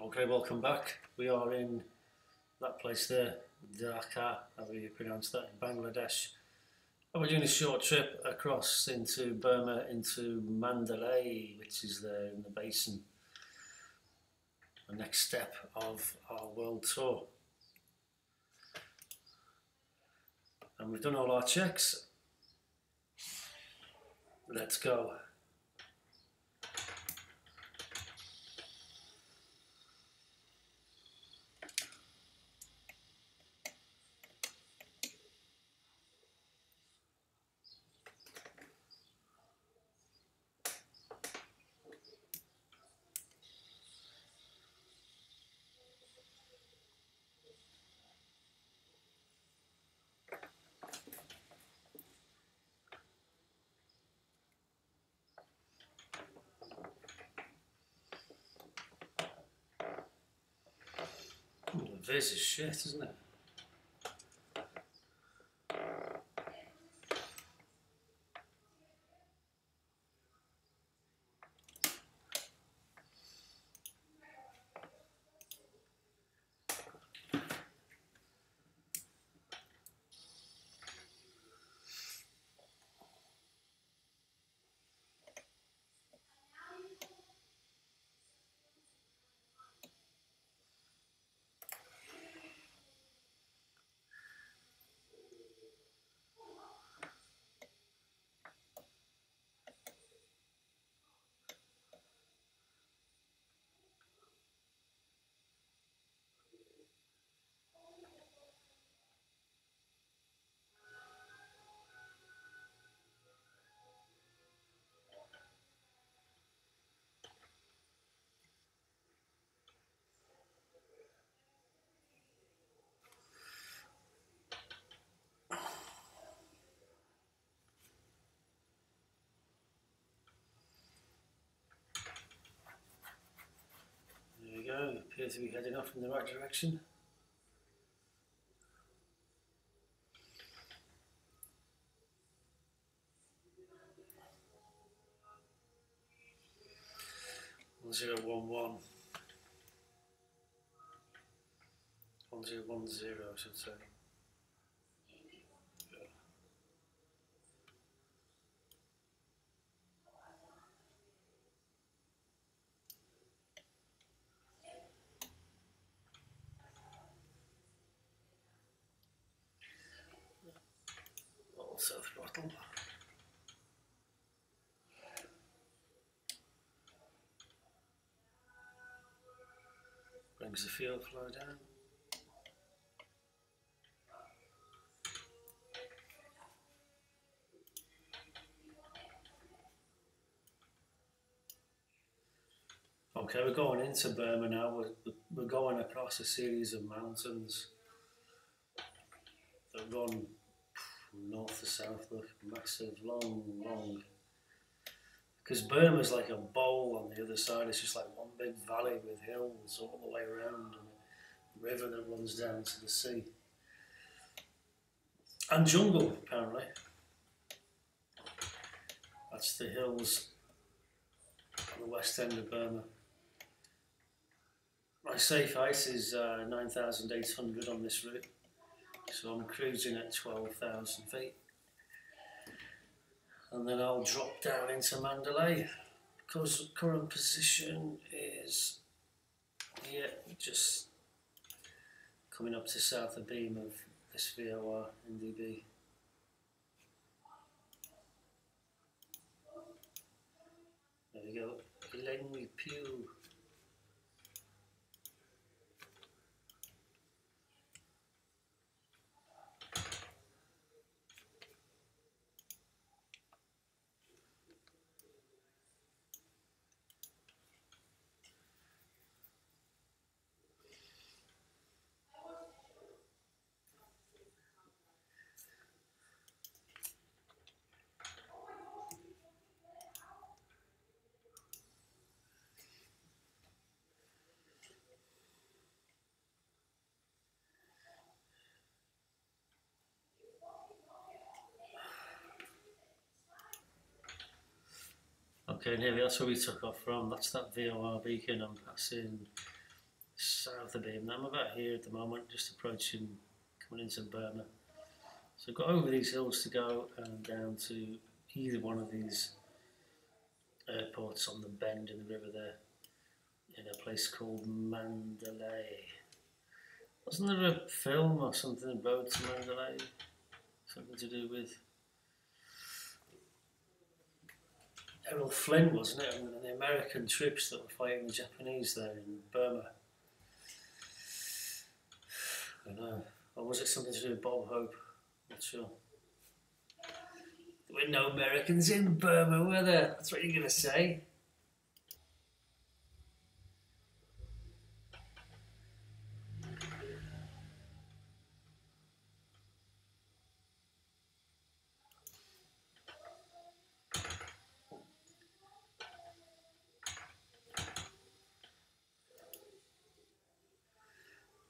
Okay, welcome back. We are in that place there, Dhaka, however you pronounce that, in Bangladesh. And we're doing a short trip across into Burma, into Mandalay, which is there in the basin. The next step of our world tour. And we've done all our checks. Let's go. This is shit, isn't it? There we go, appear to be heading off in the right direction. One 1010, I should say. Also throttle. Brings the fuel flow down. Okay, we're going into Burma now. We're going across a series of mountains that run from north to south. Look, massive, long. Because Burma's like a bowl on the other side. It's just like one big valley with hills all the way around and a river that runs down to the sea. And jungle, apparently. That's the hills on the west end of Burma. My safe height is 9,800 on this route, so I'm cruising at 12,000 feet. And then I'll drop down into Mandalay, because current position is, yeah, just coming up to south of beam of this VOR NDB. There we go, Langley Pew. Okay, and here that's where we took off from. That's that VOR beacon. I'm passing south of him. I'm about here at the moment, just approaching, coming into Burma. So I've got over these hills to go and down to either one of these airports on the bend in the river there, in a place called Mandalay. Wasn't there a film or something, Road to Mandalay? Something to do with Errol Flynn, wasn't it? And the American troops that were fighting the Japanese there in Burma. I don't know. Or was it something to do with Bob Hope? Not sure. There were no Americans in Burma, were there? That's what you're going to say.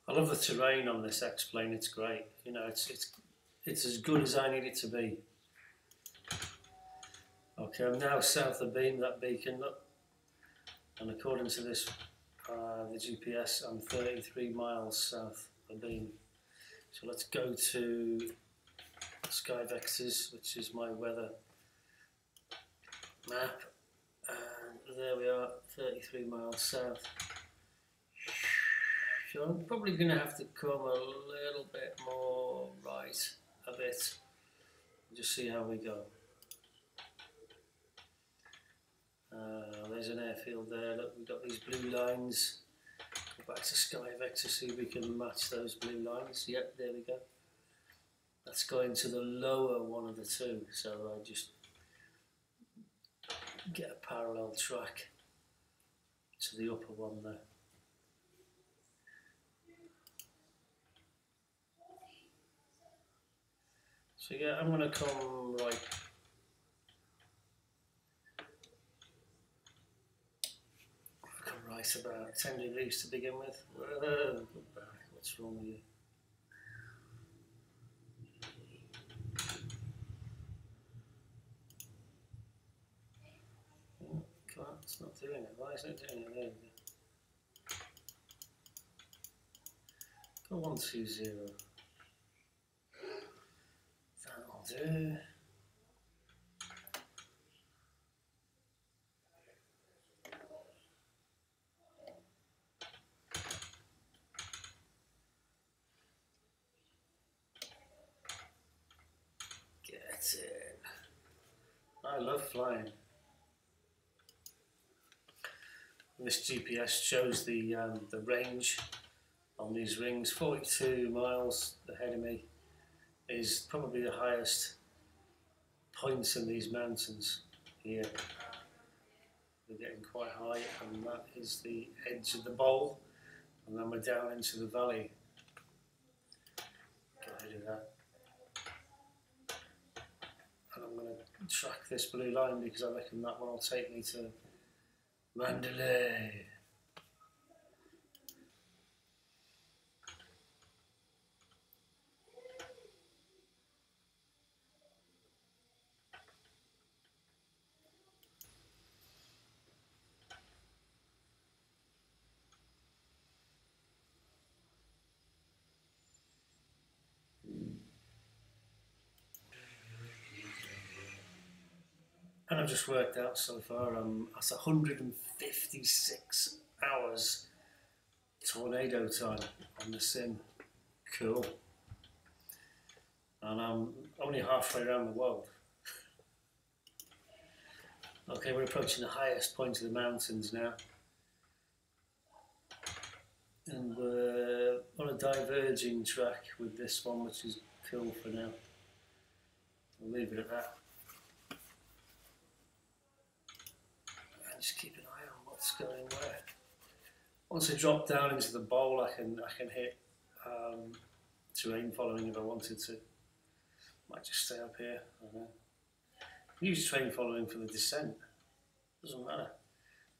I love the terrain on this X-plane. It's great. You know, it's as good as I need it to be. Okay, I'm now south of Beam, that beacon, look. And according to this, the GPS, I'm 33 miles south of Beam. So let's go to Sky Vectors, which is my weather map. And there we are, 33 miles south. So I'm probably going to have to come a little bit more right, a bit. Just see how we go. There's an airfield there. Look, we've got these blue lines. Go back to Sky Vector, see if we can match those blue lines. Yep, there we go. That's going to the lower one of the two. So I just get a parallel track to the upper one there. So yeah, I'm going to come right. Come right about 10 degrees to begin with. What's wrong with you? Oh, come on, it's not doing it. Why is it doing it? There we go. Go 120. That'll do. Get in. I love flying. This GPS shows the range on these rings. 42 miles ahead of me is probably the highest points in these mountains here. We're getting quite high, and that is the edge of the bowl, and then we're down into the valley. Get rid of that. And I'm going to track this blue line because I reckon that one will take me to Mandalay. And I've just worked out so far, that's 156 hours tornado time on the sim. Cool. And I'm only halfway around the world. Okay, we're approaching the highest point of the mountains now. And we're on a diverging track with this one, which is cool for now. We'll leave it at that. Just keep an eye on what's going where. Once I drop down into the bowl, I can hit terrain following if I wanted to. Might just stay up here. I don't know. Use terrain following for the descent. Doesn't matter.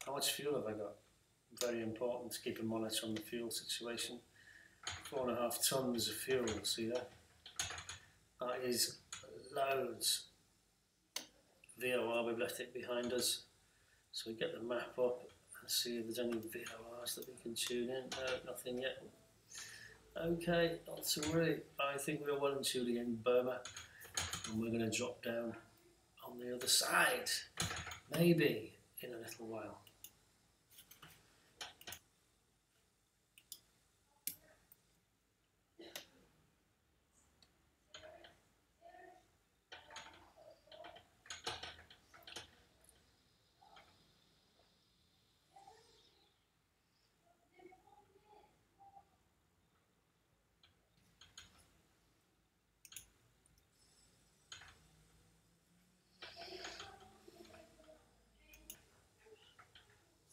How much fuel have I got? Very important to keep a monitor on the fuel situation. 4.5 tons of fuel. See that? That is loads. VOR, we've left it behind us. So we get the map up Let's see if there's any VORs that we can tune in. No, nothing yet. Okay, not to worry. I think we're well and truly in Burma, and we're going to drop down on the other side, maybe in a little while.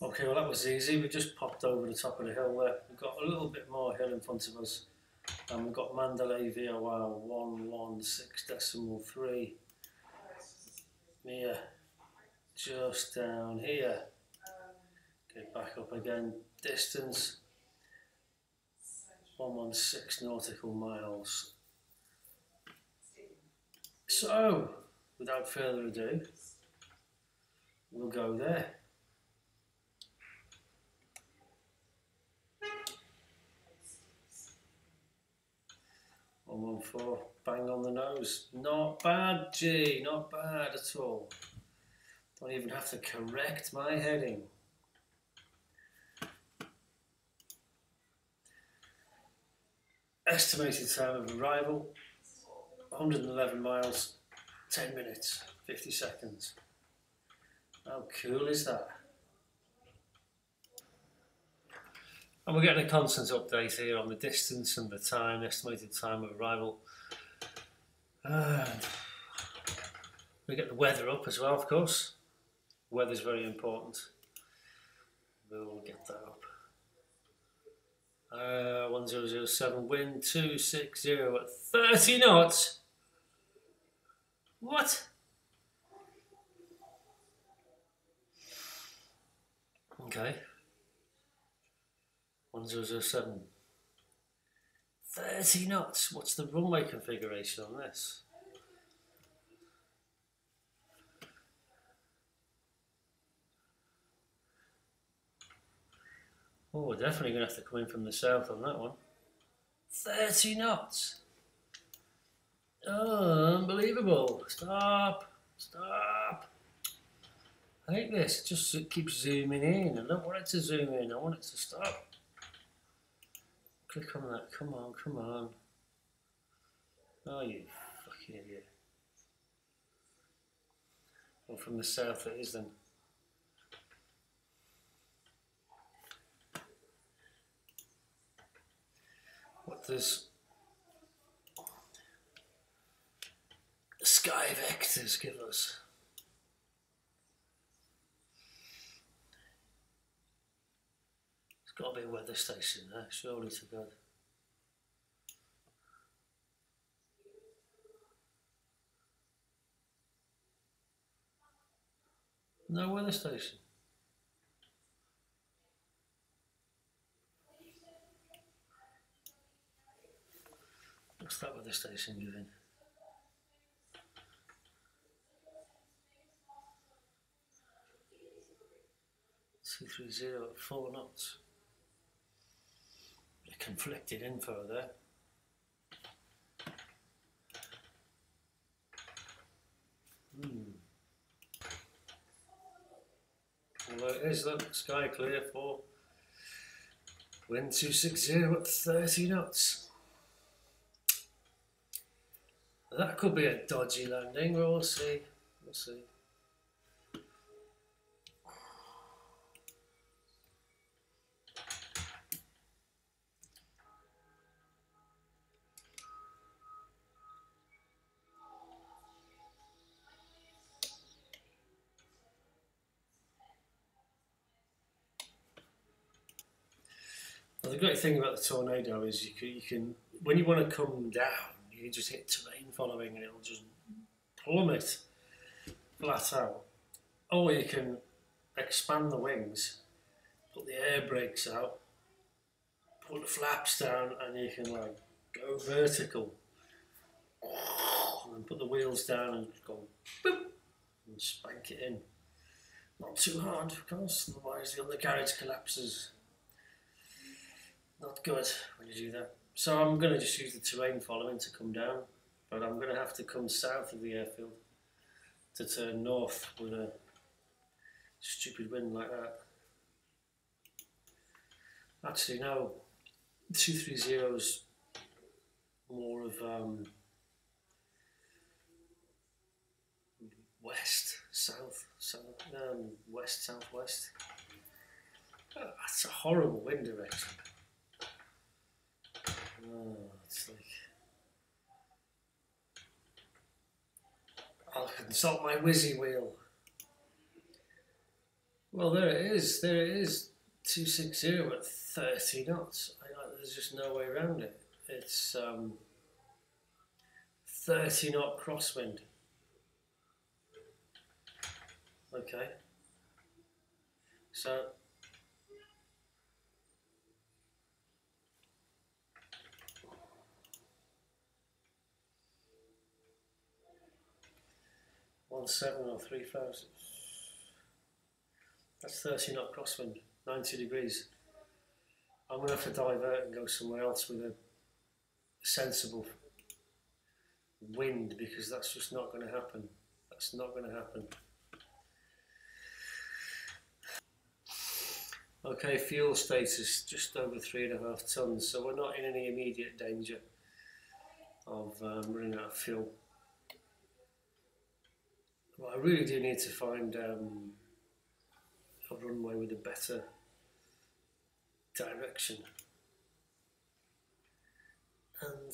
Okay, well that was easy. We just popped over the top of the hill there. We've got a little bit more hill in front of us. And we've got Mandalay VOR 116.3 here, just down here. Get back up again. Distance 116 nautical miles. So, without further ado, we'll go there. 114, bang on the nose. Not bad, G, not bad at all. Don't even have to correct my heading. Estimated time of arrival, 111 miles, 10 minutes, 50 seconds. How cool is that? And we're getting a constant update here on the distance and the time, estimated time of arrival. We get the weather up as well, of course. Weather's very important. We'll get that up. 1007, wind 260 at 30 knots. What? Okay. 1007. 30 knots. What's the runway configuration on this? Oh, we're definitely going to have to come in from the south on that one. 30 knots. Oh, unbelievable. Stop. Stop. I hate this. It just keeps zooming in. I don't want it to zoom in. I want it to stop. Click on that. Come on, come on. Oh, you fucking idiot. Well, from the south it is then. What does the sky vectors give us? There's got to be a weather station there, surely to God. No weather station. What's that weather station giving? 230 at 4 knots. A conflicted info there. Well, it is, look, sky clear for wind 260 at 30 knots. That could be a dodgy landing, we'll see. We'll see. Well, the great thing about the tornado is you can when you want to come down, you just hit terrain following and it'll just plummet flat out. Or you can expand the wings, put the air brakes out, put the flaps down, and you can like go vertical. And then put the wheels down and go boop and spank it in. Not too hard, of course, otherwise the undercarriage collapses. Not good when you do that. So I'm going to just use the terrain following to come down, but I'm going to have to come south of the airfield to turn north with a stupid wind like that. Actually, no, 230's more of west, south, west, southwest. Oh, that's a horrible wind direction. Oh, it's like I'll consult my whizzy wheel. Well, there it is. There it is. 260 at 30 knots. There's just no way around it. It's 30 knot crosswind. Okay. So one seven or 3,000. That's 30 knot crosswind, 90 degrees. I'm going to have to divert and go somewhere else with a sensible wind, because that's just not going to happen. That's not going to happen. Okay, fuel status just over 3.5 tons, so we're not in any immediate danger of running out of fuel. But I really do need to find a runway with a better direction. And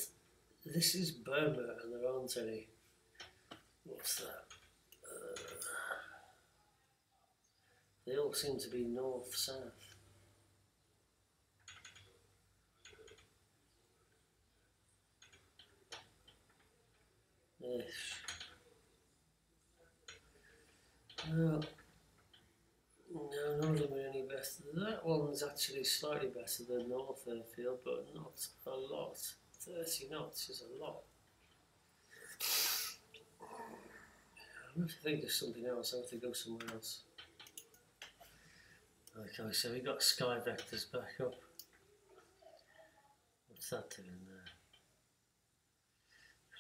this is Burma, and there aren't any. What's that? They all seem to be north-south. Ish. No, none of them are any better. That one's actually slightly better than North Airfield, but not a lot. 30 knots is a lot. I have to think of something else. I have to go somewhere else. Okay, so we got sky vectors back up. What's that doing there?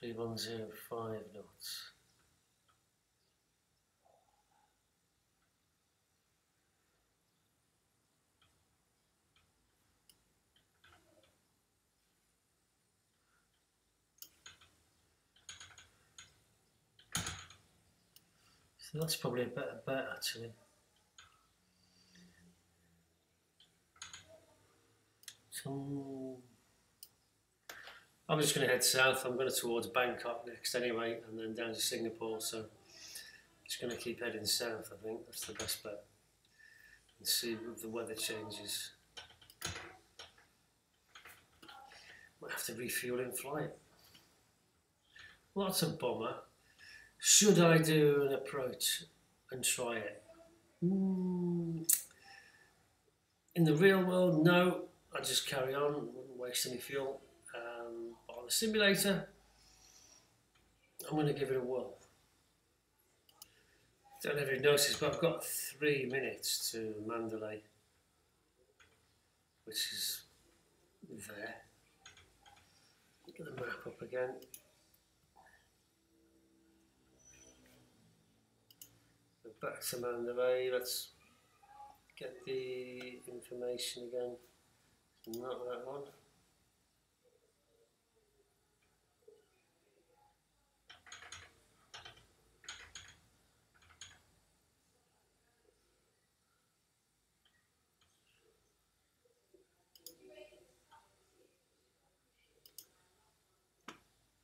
3105 knots. So that's probably a better bet, actually. So I'm just going to head south. I'm going towards Bangkok next anyway, and then down to Singapore. So just going to keep heading south. I think that's the best bet. And see if the weather changes. Might have to refuel in flight. Lots of bomber. Should I do an approach and try it? In the real world, no. I'd just carry on, wouldn't waste any fuel. On the simulator, I'm going to give it a whirl. Don't know if you've noticed, but I've got 3 minutes to Mandalay, which is there. Get the map up again. Go back to Mandalay. Let's get the information again. Not that one.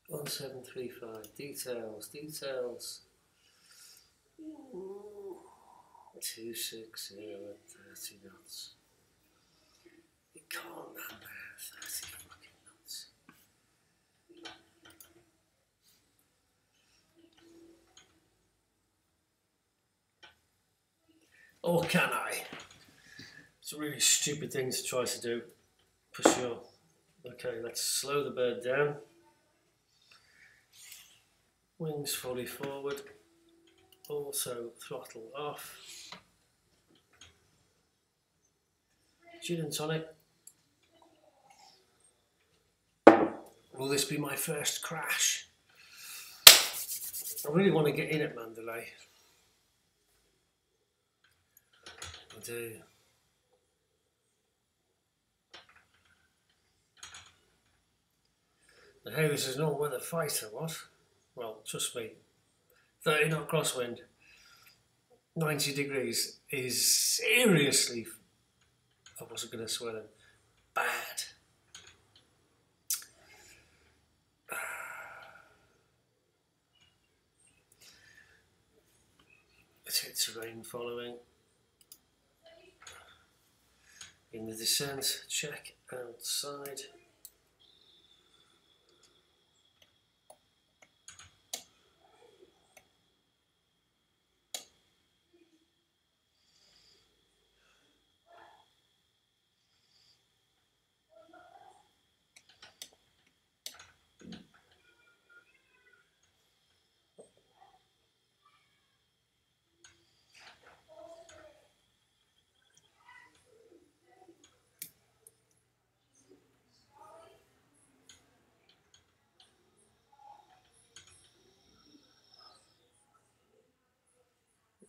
One 735. Details. 260 at 30 knots. You can't land there 30 fucking knots. Or can I? It's a really stupid thing to try to do, for sure. Okay, let's slow the bird down. Wings fully forward. Also throttle off. Gin and tonic. Will this be my first crash? I really want to get in at Mandalay. I do. But hey, this is no weather fighter, what? Well, trust me, 30 knot crosswind, 90 degrees is seriously, I wasn't going to swear then, bad. Let's hit terrain following. In the descent, check outside.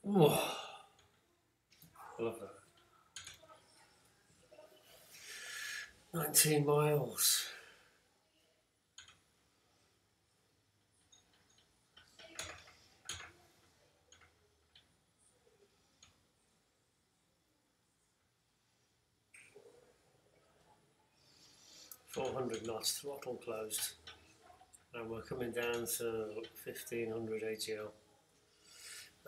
Whoa. I love that. 19 miles. .400 knots, throttle closed. And we're coming down to 1500 AGL.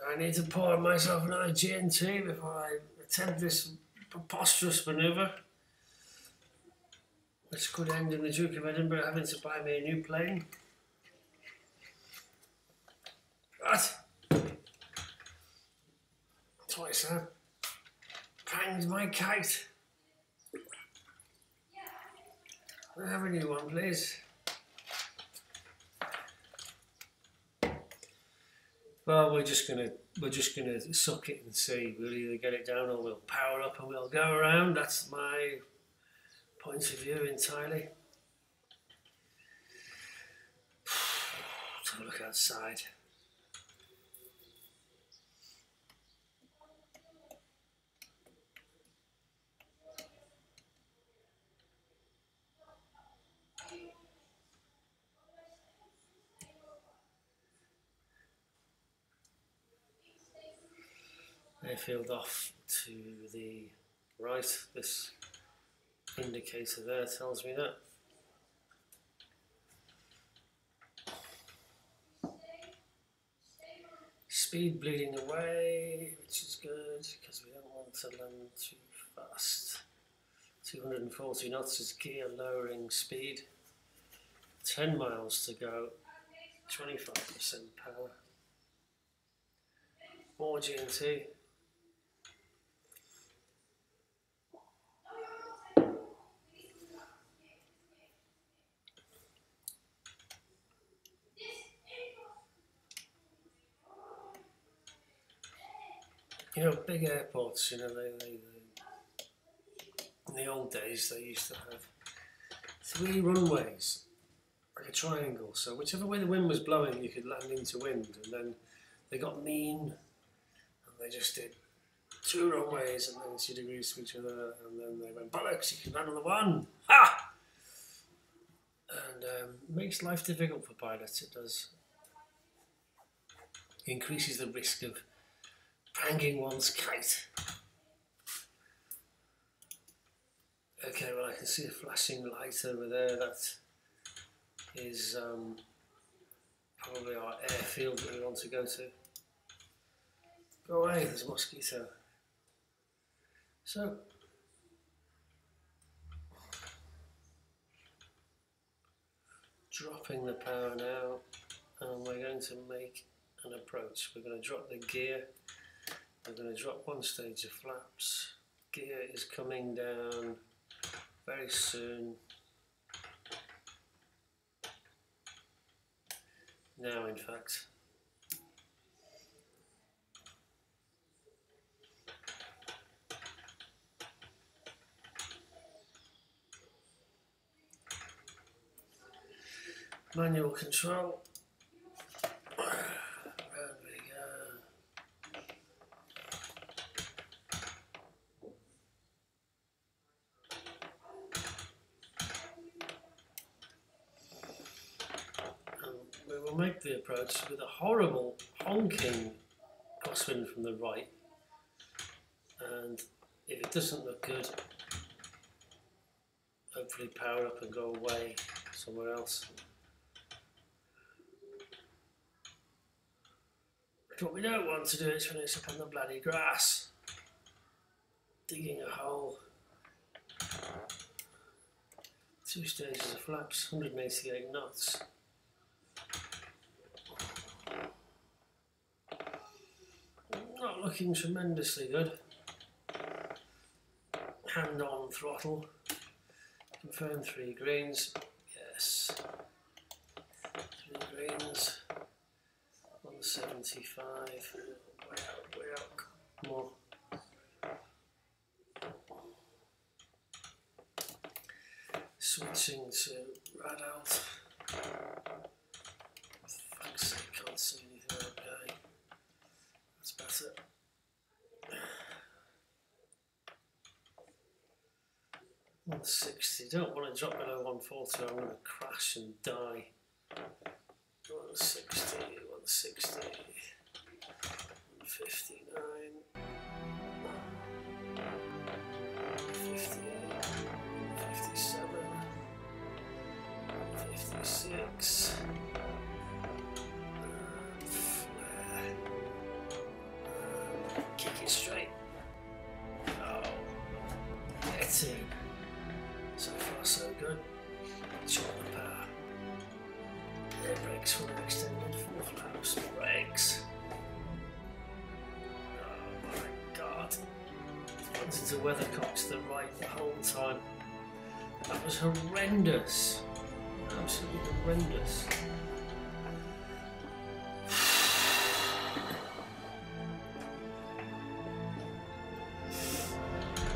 I need to pour myself another G&T before I attempt this preposterous manoeuvre, which could end in the Duke of Edinburgh having to buy me a new plane. What? Twice now. Pranged my kite. Can I have a new one, please? Well, we're just gonna suck it and see. We'll either get it down or we'll power up and we'll go around. That's my point of view entirely. Let's have a look outside. Airfield off to the right. This indicator there tells me that. Speed bleeding away, which is good because we don't want to land too fast. 240 knots is gear lowering speed. 10 miles to go. 25% power. More G&T. You know, big airports, you know, they in the old days they used to have 3 runways, like a triangle, so whichever way the wind was blowing you could land into wind, and then they got mean and they just did 2 runways and 90 degrees to each other, and then they went, bollocks, you can land on the one! Ha! And makes life difficult for pilots, it does. It increases the risk of pranging one's kite. Okay, well I can see a flashing light over there. That is probably our airfield that we want to go to. Go away, there's a mosquito. So, dropping the power now, and we're going to make an approach. We're going to drop the gear. We're going to drop 1 stage of flaps. Gear is coming down very soon. Now, in fact. Manual control. Round we go. And we will make the approach with a horrible honking crosswind from the right. And if it doesn't look good, hopefully power up and go away somewhere else. But what we don't want to do is when it's up on the bloody grass, digging a hole. 2 stages of flaps, 188 knots. Not looking tremendously good. Hand on throttle. Confirm 3 greens. Yes. 3 greens. 175. Way out. More. Switching to rad out. For fuck's sake, can't see anything okay. That's better. 160. Don't want to drop below 140 or I'm going to crash and die. 160, 160, 159, 58, 57, 56, flare, kick it straight. Oh, get in. So far so good. Short the power. Air brakes for the extended 4 flaps. Brakes. Oh my god. Wanted to weathercock to the right the whole time. That was horrendous. Absolutely horrendous.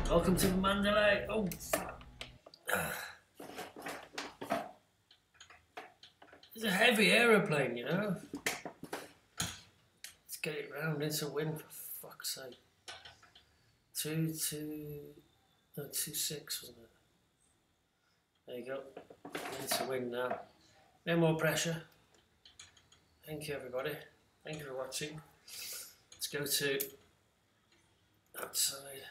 Welcome to Mandalay. Oh fuck. It's a heavy aeroplane, you know. Let's get it round into wind for fuck's sake. 2.6 wasn't it? There you go. Into wind now. No more pressure. Thank you everybody. Thank you for watching. Let's go to outside.